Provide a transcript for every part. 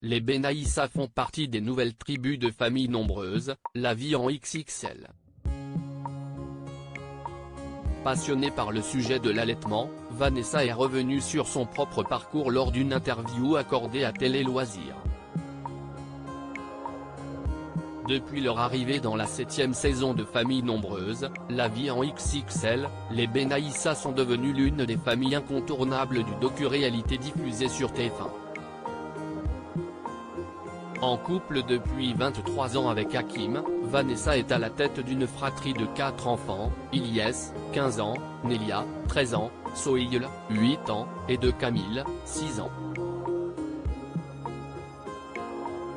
les Benaïssa font partie des nouvelles tribus de familles nombreuses, la vie en XXL. Passionnée par le sujet de l'allaitement, Vanessa est revenue sur son propre parcours lors d'une interview accordée à Télé Loisirs. Depuis leur arrivée dans la 7e saison de Famille nombreuse, la vie en XXL, les Benaïssa sont devenus l'une des familles incontournables du docu-réalité diffusé sur TF1. En couple depuis 23 ans avec Hakim, Vanessa est à la tête d'une fratrie de 4 enfants, Ilyes, 15 ans, Nelia, 13 ans, Sohail, 8 ans, et de Camille, 6 ans.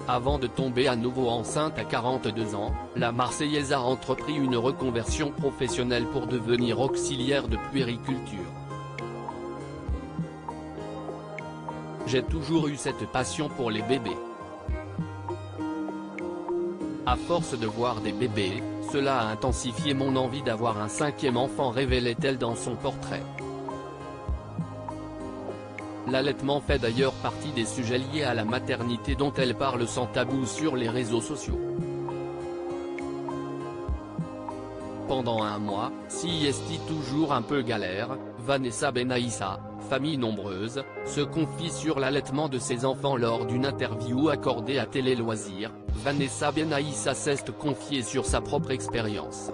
Avant de tomber à nouveau enceinte à 42 ans, la Marseillaise a entrepris une reconversion professionnelle pour devenir auxiliaire de puériculture. J'ai toujours eu cette passion pour les bébés. À force de voir des bébés, cela a intensifié mon envie d'avoir un 5e enfant, révélait-elle dans son portrait. L'allaitement fait d'ailleurs partie des sujets liés à la maternité dont elle parle sans tabou sur les réseaux sociaux. Pendant un mois, si est toujours un peu galère, Vanessa Benaïssa, famille nombreuse, se confie sur l'allaitement de ses enfants lors d'une interview accordée à Télé Loisirs. Vanessa Benaïssa s'est confiée sur sa propre expérience.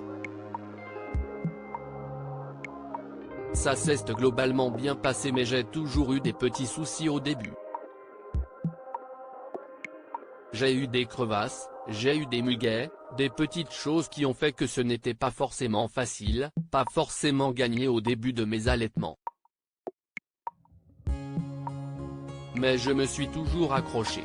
Ça s'est globalement bien passé, mais j'ai toujours eu des petits soucis au début. J'ai eu des crevasses, j'ai eu des muguets, des petites choses qui ont fait que ce n'était pas forcément facile, pas forcément gagné au début de mes allaitements. Mais je me suis toujours accroché.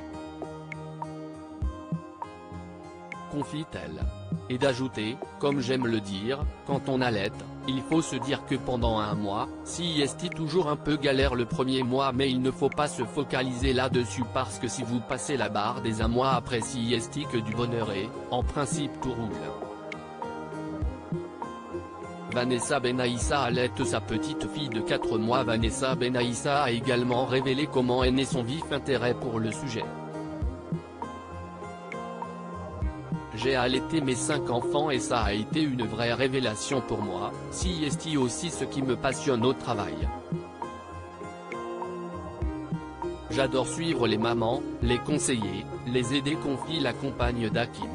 Confie-t-elle. Et d'ajouter, comme j'aime le dire, quand on allaite, il faut se dire que pendant un mois, si est toujours un peu galère le premier mois, mais il ne faut pas se focaliser là-dessus parce que si vous passez la barre des un mois après, si est que du bonheur et, en principe, tout roule. Vanessa Benaïssa allaite sa petite fille de 4 mois. Vanessa Benaïssa a également révélé comment est né son vif intérêt pour le sujet. J'ai allaité mes 5 enfants et ça a été une vraie révélation pour moi, si est aussi ce qui me passionne au travail. J'adore suivre les mamans, les conseiller, les aider, confie la compagne d'Hakim.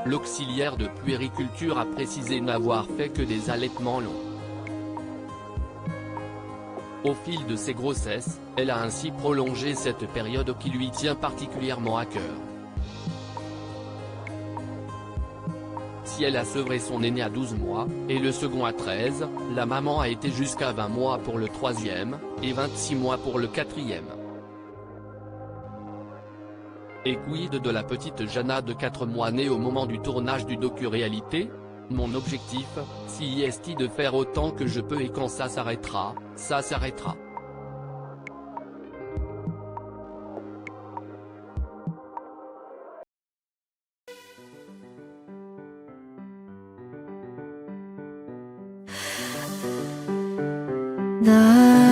L'auxiliaire de puériculture a précisé n'avoir fait que des allaitements longs. Au fil de ses grossesses, elle a ainsi prolongé cette période qui lui tient particulièrement à cœur. Si elle a sevré son aîné à 12 mois, et le second à 13, la maman a été jusqu'à 20 mois pour le 3e, et 26 mois pour le 4e. Et quid de la petite Jana de 4 mois née au moment du tournage du docu-réalité ? Mon objectif, si est de faire autant que je peux, et quand ça s'arrêtera, ça s'arrêtera. 나